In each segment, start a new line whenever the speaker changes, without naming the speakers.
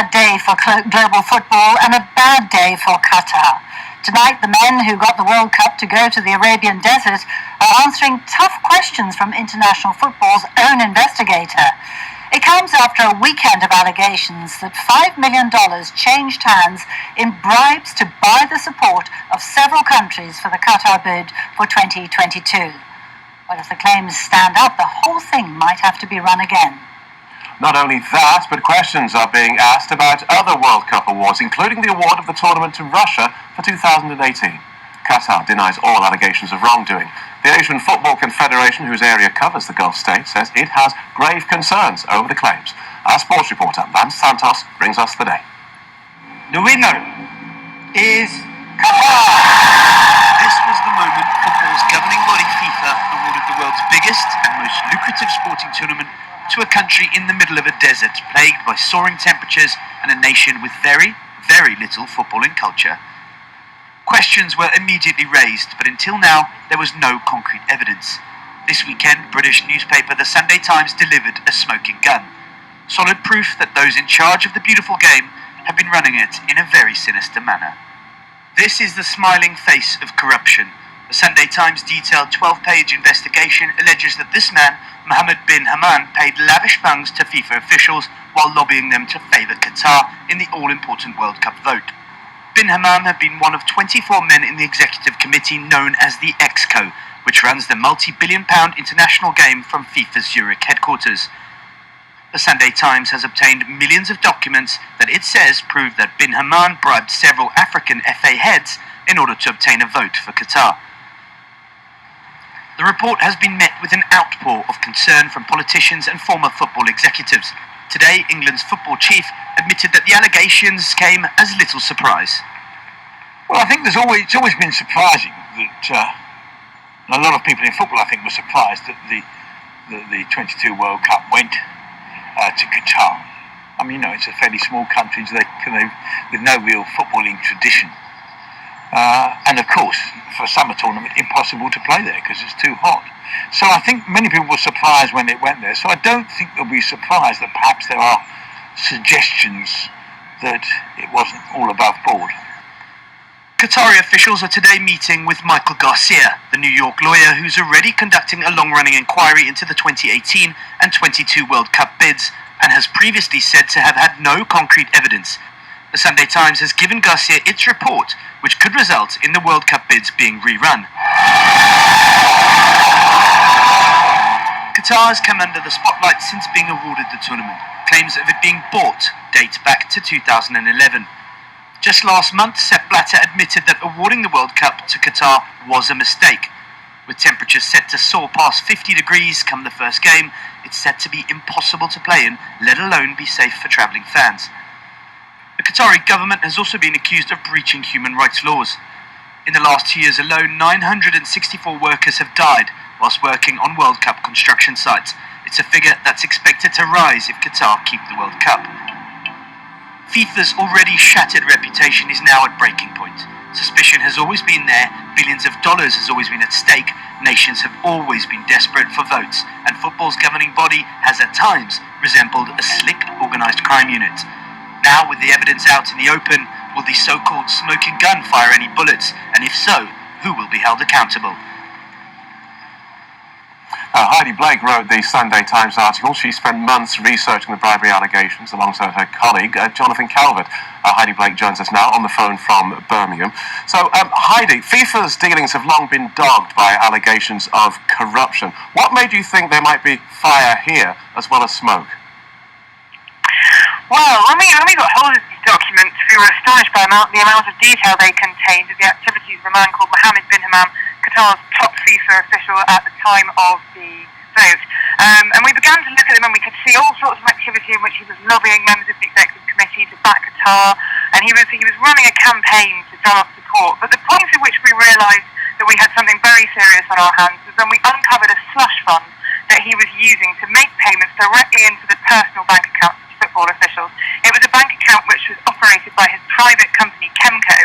bad day for global football and a bad day for Qatar. Tonight, the men who got the World Cup to go to the Arabian desert are answering tough questions from international football's own investigator. It comes after a weekend of allegations that $5 million changed hands in bribes to buy the support of several countries for the Qatar bid for 2022. Well, if the claims stand up, the whole thing might have to be run again.
Not only that, but questions are being asked about other World Cup awards, including the award of the tournament to Russia for 2018. Qatar denies all allegations of wrongdoing. The Asian Football Confederation, whose area covers the Gulf states, says it has grave concerns over the claims. Our sports reporter, Lance Santos, brings us the day.
The winner is Qatar! This was the moment football's governing body FIFA awarded the world's biggest and most lucrative sporting tournament to a country in the middle of a desert, plagued by soaring temperatures and a nation with very, very little footballing culture. Questions were immediately raised, but until now, there was no concrete evidence. This weekend, British newspaper The Sunday Times delivered a smoking gun. Solid proof that those in charge of the beautiful game have been running it in a very sinister manner. This is the smiling face of corruption. The Sunday Times detailed 12-page investigation alleges that this man, Mohammed bin Haman, paid lavish funds to FIFA officials while lobbying them to favour Qatar in the all-important World Cup vote. Bin Haman had been one of 24 men in the executive committee known as the ExCo, which runs the multi-billion-pound international game from FIFA's Zurich headquarters. The Sunday Times has obtained millions of documents that it says prove that bin Haman bribed several African FA heads in order to obtain a vote for Qatar. The report has been met with an outpour of concern from politicians and former football executives. Today, England's football chief admitted that the allegations came as little surprise.
Well, I think it's always been surprising that a lot of people in football, I think, were surprised that the 22 World Cup went to Qatar. I mean, it's a fairly small country with no real footballing tradition. And of course, for a summer tournament, impossible to play there because it's too hot. So I think many people were surprised when it went there. So I don't think they'll be surprised that perhaps there are suggestions that it wasn't all above board.
Qatari officials are today meeting with Michael Garcia, the New York lawyer who's already conducting a long-running inquiry into the 2018 and 22 World Cup bids and has previously said to have had no concrete evidence. The Sunday Times has given Garcia its report, which could result in the World Cup bids being rerun. Qatar has come under the spotlight since being awarded the tournament. Claims of it being bought date back to 2011. Just last month, Sepp Blatter admitted that awarding the World Cup to Qatar was a mistake. With temperatures set to soar past 50 degrees come the first game, it's said to be impossible to play in, let alone be safe for travelling fans. The Qatari government has also been accused of breaching human rights laws. In the last 2 years alone, 964 workers have died whilst working on World Cup construction sites. It's a figure that's expected to rise if Qatar keep the World Cup. FIFA's already shattered reputation is now at breaking point. Suspicion has always been there, billions of dollars has always been at stake, nations have always been desperate for votes, and football's governing body has at times resembled a slick, organised crime unit. Now, with the evidence out in the open, will the so-called smoking gun fire any bullets? And if so, who will be held accountable?
Heidi Blake wrote the Sunday Times article. She spent months researching the bribery allegations alongside her colleague, Jonathan Calvert. Heidi Blake joins us now on the phone from Birmingham. So, Heidi, FIFA's dealings have long been dogged by allegations of corruption. What made you think there might be fire here as well as smoke?
Well, when we got hold of these documents, we were astonished by the amount of detail they contained of the activities of a man called Mohammed bin Hammam, Qatar's top FIFA official at the time of the vote. And we began to look at him and we could see all sorts of activity in which he was lobbying members of the executive committee to back Qatar, and he was running a campaign to drum up support. But the point at which we realised that we had something very serious on our hands was when we uncovered a slush fund that he was using to make payments directly into the personal bank accounts of football officials. It was a bank account which was operated by his private company, Chemco,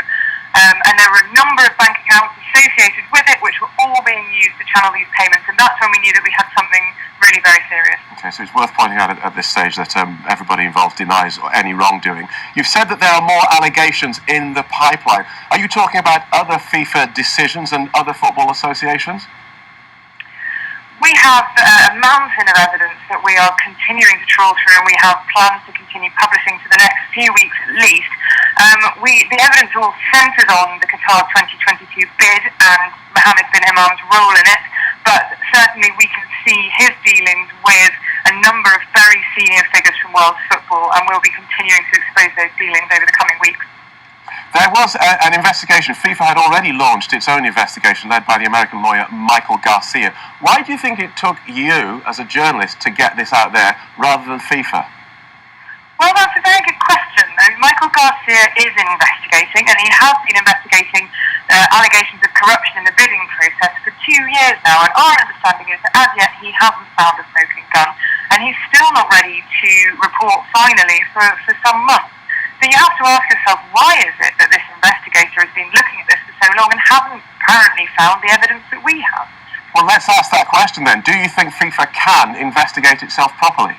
and there were a number of bank accounts associated with it which were all being used to channel these payments, and that's when we knew that we had something really very serious.
Okay, so it's worth pointing out at this stage that everybody involved denies any wrongdoing. You've said that there are more allegations in the pipeline. Are you talking about other FIFA decisions and other football associations?
We have a mountain of evidence that we are continuing to trawl through, and we have plans to continue publishing for the next few weeks at least. The evidence all centres on the Qatar 2022 bid and Mohammed bin Hammam's role in it, but certainly we can see his dealings with a number of very senior figures from world football, and we'll be continuing to expose those dealings over the coming weeks.
There was an investigation. FIFA had already launched its own investigation led by the American lawyer Michael Garcia. Why do you think it took you as a journalist to get this out there rather than FIFA?
Well, that's a very good question. Michael Garcia is investigating, and he has been investigating allegations of corruption in the bidding process for 2 years now, and our understanding is that as yet he hasn't found a smoking gun, and he's still not ready to report finally for some months. So you have to ask yourself, why is it that this investigator has been looking at this for so long and hasn't apparently found the evidence that we have?
Well, let's ask that question then. Do you think FIFA can investigate itself properly?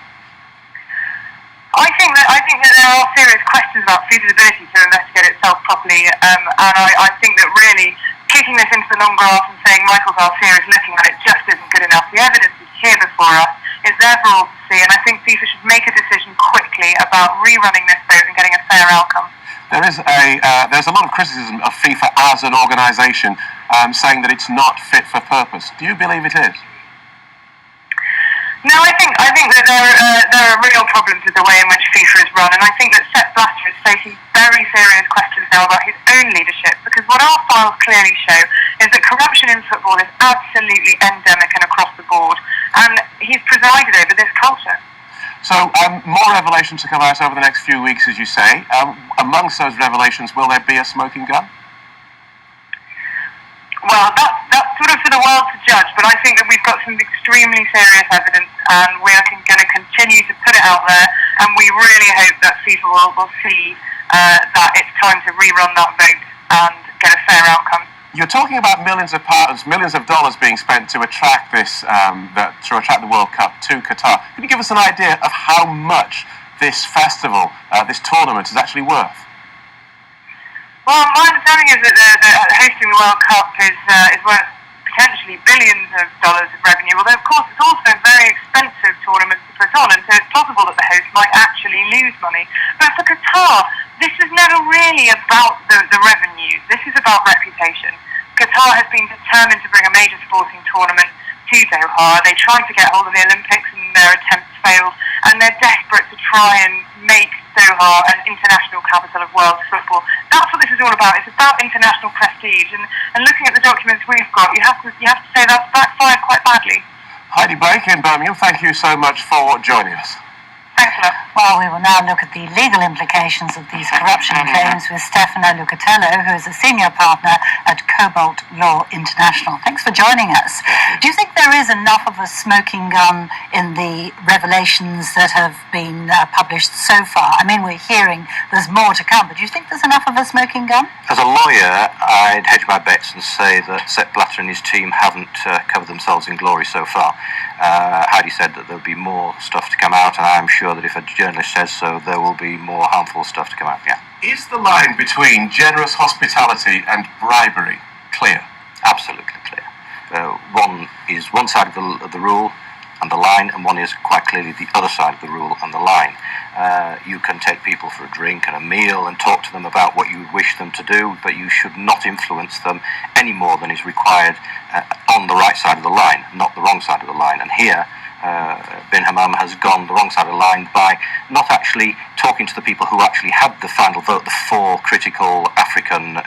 I think that there are serious questions about FIFA's ability to investigate itself properly, and I think that really kicking this into the long grass and saying Michael Garcia is looking at it just isn't good enough. The evidence is here before us. It's there for all to see, and I think FIFA should make a decision quickly about rerunning this vote and getting a fair outcome.
There's a lot of criticism of FIFA as an organisation, saying that it's not fit for purpose. Do you believe it is?
No, I think that there are real problems with the way in which FIFA is run, and I think that Sepp Blatter is facing very serious questions now about his own leadership, because what our files clearly show is that corruption in football is absolutely endemic and across the board, and he's presided over this culture.
So, more revelations to come out over the next few weeks, as you say. Amongst those revelations, will there be a smoking gun?
Well, that's sort of for the world to judge, but I think that we've got some extremely serious evidence, and we're going to continue to put it out there, and we really hope that FIFA will see that it's time to rerun that vote and get a fair outcome.
You're talking about millions of pounds, millions of dollars being spent to attract this, to attract the World Cup to Qatar. Can you give us an idea of how much this festival, this tournament, is actually worth?
Well, my understanding is that hosting the World Cup is worth potentially billions of dollars of revenue, although of course it's also a very expensive tournament to put on, and so it's possible that the host might actually lose money. But for Qatar, this is never really about the revenue. This is about reputation. Qatar has been determined to bring a major sporting tournament to Doha. They tried to get hold of the Olympics and their attempts failed, and they're desperate to try and make Doha an international capital of world football. That's what this is all about. It's about international prestige, and looking at the documents we've got, you have to say that's backfired quite badly.
Heidi Blake in Birmingham, thank you so much for joining us.
Thanks a lot.
Well, we will now look at the legal implications of these corruption claims with Stefano Lucatello, who is a senior partner at Kobalt Law International. Thanks for joining us. Do you think there is enough of a smoking gun in the revelations that have been published so far? I mean, we're hearing there's more to come, but do you think there's enough of a smoking gun?
As a lawyer, I'd hedge my bets and say that Sepp Blatter and his team haven't covered themselves in glory so far. Heidi said that there'll be more stuff to come out, and I'm sure that if a journalist says so, there will be more harmful stuff to come out. Yeah.
Is the line between generous hospitality and bribery clear?
Absolutely clear. One is one side of the rule and the line, and one is quite clearly the other side of the rule and the line. You can take people for a drink and a meal and talk to them about what you wish them to do, but you should not influence them any more than is required on the right side of the line, not the wrong side of the line. And here, bin Hammam has gone the wrong side of the line by not actually talking to the people who actually had the final vote, the 4 critical African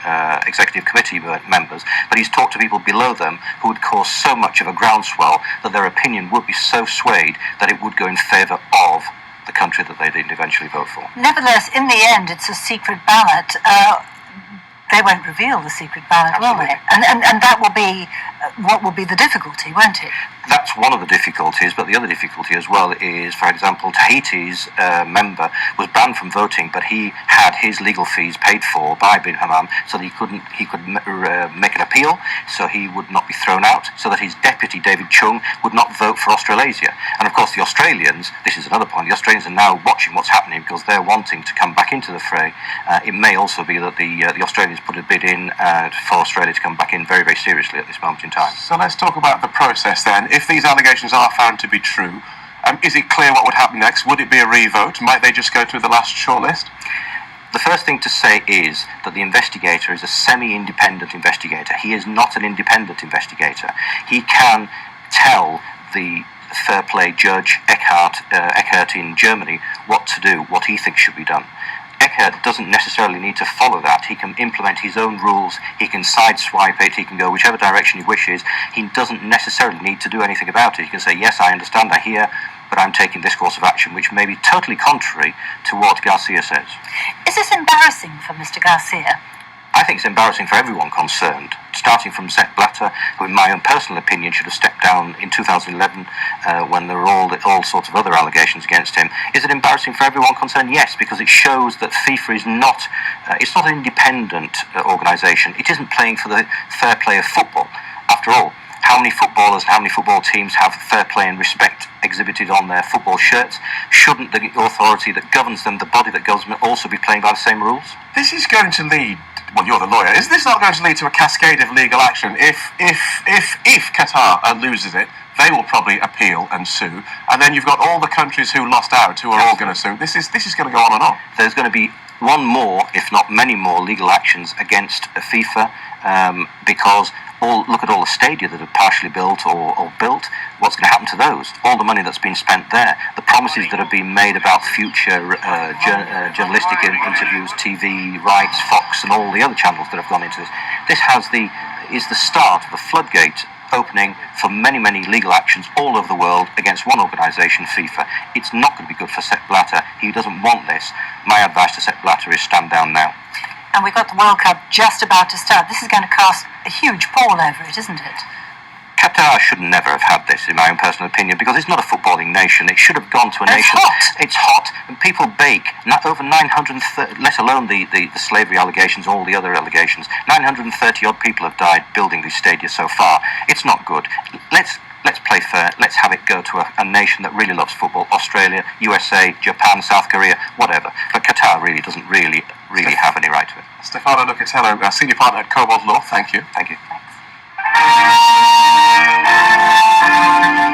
Executive Committee members, but he's talked to people below them who would cause so much of a groundswell that their opinion would be so swayed that it would go in favour of the country that they did eventually vote for.
Nevertheless, in the end, it's a secret ballot. They won't reveal the secret ballot, will they? And that will be what will be the difficulty, won't it?
That's one of the difficulties, but the other difficulty as well is, for example, Tahiti's member was banned from voting, but he had his legal fees paid for by bin Hammam, so that he could make an appeal, so he would not be thrown out, so that his deputy David Chung would not vote for Australasia. And of course, the Australians, this is another point, the Australians are now watching what's happening because they're wanting to come back into the fray. It may also be that the Australians put a bid in for Australia to come back in very, very seriously at this moment in time.
So let's talk about the process then. If these allegations are found to be true, is it clear what would happen next? Would it be a revote? Might they just go through the last shortlist?
The first thing to say is that the investigator is a semi-independent investigator. He is not an independent investigator. He can tell the fair play judge Eckert in Germany what to do, what he thinks should be done. Eckert doesn't necessarily need to follow that. He can implement his own rules, he can sideswipe it, he can go whichever direction he wishes. He doesn't necessarily need to do anything about it. He can say, yes, I understand, I hear, but I'm taking this course of action, which may be totally contrary to what Garcia says.
Is this embarrassing for Mr. Garcia?
I think it's embarrassing for everyone concerned, starting from Sepp Blatter, who in my own personal opinion should have stepped down in 2011 when there were all sorts of other allegations against him. Is it embarrassing for everyone concerned? Yes, because it shows that FIFA is not, it's not an independent organisation. It isn't playing for the fair play of football. After all, how many footballers and how many football teams have fair play and respect exhibited on their football shirts? Shouldn't the authority that governs them, the body that governs them, also be playing by the same rules?
This is going to lead, well, you're the lawyer, is this not going to lead to a cascade of legal action? If Qatar loses it, they will probably appeal and sue, and then you've got all the countries who lost out who are all going to sue. This is going to go on and on.
There's going to be one more, if not many more, legal actions against FIFA because look at all the stadia that are partially built or built. What's going to happen to those? All the money that's been spent there, the promises that have been made about future journalistic interviews, TV rights, Fox, and all the other channels that have gone into this. This is the start of a floodgate opening for many, many legal actions all over the world against one organisation, FIFA. It's not going to be good for Sepp Blatter. He doesn't want this. My advice to Sepp Blatter is stand down now.
And we've got the World Cup just about to start. This is going to cast a huge pall over it, isn't it?
Qatar should never have had this, in my own personal opinion, because it's not a footballing nation. It should have gone to a nation. It's hot, and people bake. Over 930, let alone the slavery allegations, all the other allegations. 930 odd people have died building these stadia so far. It's not good. Let's play fair. Let's have it go to a nation that really loves football. Australia, USA, Japan, South Korea, whatever. But Qatar really doesn't really have any right to it.
Stefano Lucatello, senior partner at Kobalt Law. Thank you.
Thank you.
Thanks.